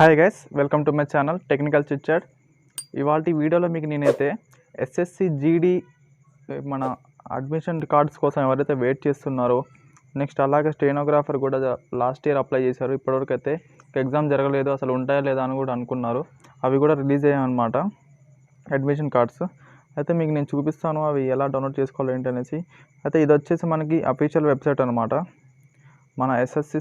Hi guys, welcome to my channel technical chit chat. ఇవాల్టి వీడియోలో మీకు నేనైతే ఎస్ఎస్సి జీడీ మన అడ్మిషన్ కార్డ్స్ కోసం ఎవరైతే వెయిట్ చేస్తున్నారో, నెక్స్ట్ అలాగే స్టెనోగ్రాఫర్ కూడా లాస్ట్ ఇయర్ అప్లై చేశారు, ఇప్పటివరకు అయితే ఎగ్జామ్ జరగలేదు, అసలు ఉంటాయా లేదా అని కూడా అనుకున్నారు. అవి కూడా రిలీజ్ అయ్యాయన్నమాట అడ్మిషన్ కార్డ్స్. అయితే మీకు నేను చూపిస్తాను అవి ఎలా డౌన్లోడ్ చేసుకోవాలి ఏంటనేసి. అయితే ఇది వచ్చేసి మనకి అఫీషియల్ వెబ్సైట్ అనమాట. మన ఎస్ఎస్సి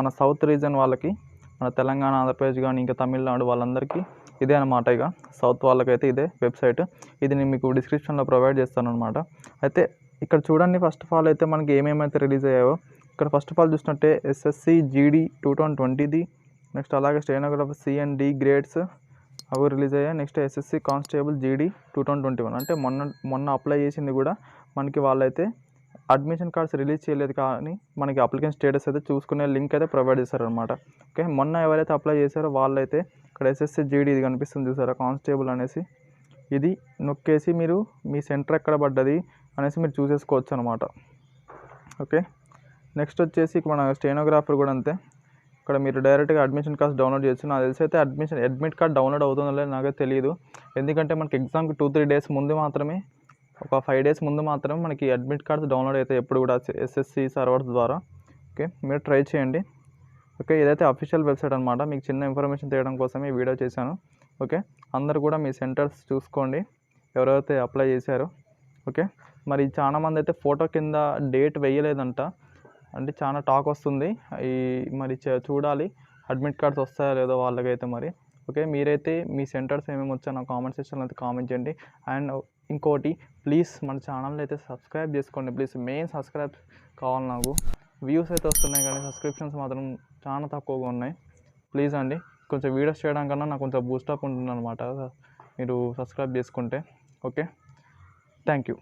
మన సౌత్ రీజన్ వాళ్ళకి, మన తెలంగాణ, ఆంధ్రప్రదేశ్ కానీ ఇంకా తమిళనాడు వాళ్ళందరికీ ఇదే అనమాట. ఇక సౌత్ వాళ్ళకైతే ఇదే వెబ్సైట్. ఇది నేను మీకు డిస్క్రిప్షన్లో ప్రొవైడ్ చేస్తాను అనమాట. అయితే ఇక్కడ చూడండి, ఫస్ట్ ఆఫ్ ఆల్ అయితే మనకి ఏమేమైతే రిలీజ్ అయ్యాయో ఇక్కడ ఫస్ట్ ఆఫ్ ఆల్ చూసినట్టే ఎస్ఎస్సి జీడీ 2020ది, నెక్స్ట్ అలాగే స్టెనోగ్రాఫర్ సిఎండి గ్రేడ్స్ అవి రిలీజ్ అయ్యాయి. నెక్స్ట్ ఎస్ఎస్సి కానిస్టేబుల్ జీడీ 2021 అంటే మొన్న అప్లై చేసింది కూడా మనకి వాళ్ళైతే అడ్మిషన్ కార్డ్స్ రిలీజ్ చేయలేదు, కానీ మనకి అప్లికేషన్ స్టేటస్ అయితే చూసుకునే లింక్ అయితే ప్రొవైడ్ చేశారనమాట. ఓకే, మొన్న ఎవరైతే అప్లై చేశారో వాళ్ళైతే ఇక్కడ ఎస్ఎస్సి జీడీ ఇది కనిపిస్తుంది చూసారా, కానిస్టేబుల్ అనేసి, ఇది నొక్కేసి మీరు మీ సెంటర్ ఎక్కడ పడ్డది అనేసి మీరు చూసేసుకోవచ్చు అనమాట. ఓకే, నెక్స్ట్ వచ్చేసి మన స్టెనోగ్రాఫర్ కూడా అంతే. ఇక్కడ మీరు డైరెక్ట్గా అడ్మిషన్ కార్డ్స్ డౌన్లోడ్ చేయొచ్చు. నాకు తెలిసి అయితే అడ్మిట్ కార్డ్ డౌన్లోడ్ అవుతుందో లేదో నాకైతే తెలియదు, ఎందుకంటే మనకి ఎగ్జామ్కి 2-3 డేస్ ముందు మాత్రమే, ఒక 5 డేస్ ముందు మాత్రమే మనకి అడ్మిట్ కార్డ్స్ డౌన్లోడ్ అవుతాయి ఎప్పుడు కూడా ఎస్ఎస్సి సర్వర్స్ ద్వారా. ఓకే, మీరు ట్రై చేయండి. ఓకే, ఇదైతే అఫీషియల్ వెబ్సైట్ అనమాట. మీకు చిన్న ఇన్ఫర్మేషన్ తీయడం కోసమే ఈ వీడియో చేశాను. ఓకే, అందరు కూడా మీ సెంటర్స్ చూసుకోండి ఎవరైతే అప్లై చేశారో. ఓకే, మరి చాలామంది అయితే ఫోటో కింద డేట్ వేయలేదంట, అంటే చాలా టాక్ వస్తుంది. ఈ మరి చూడాలి అడ్మిట్ కార్డ్స్ వస్తాయో లేదో వాళ్ళకైతే మరి. ఓకే, మీరైతే మీ సెంటర్స్ ఏమేమి వచ్చాయో నా కామెంట్ సెక్షన్లో అయితే కామెంట్ చేయండి. అండ్ ఇంకోటి, ప్లీజ్ మన ఛానల్ని అయితే సబ్స్క్రైబ్ చేసుకోండి ప్లీజ్. మెయిన్ సబ్స్క్రైబ్ కావాలి నాకు. వ్యూస్ అయితే వస్తున్నాయి కానీ సబ్స్క్రిప్షన్స్ మాత్రం చాలా తక్కువగా ఉన్నాయి. ప్లీజ్ అండి, కొంచెం వీడియోస్ చేయడం కన్నా నాకు కొంచెం బూస్టప్ ఉంటుంది అనమాట మీరు సబ్స్క్రైబ్ చేసుకుంటే. Okay, thank you.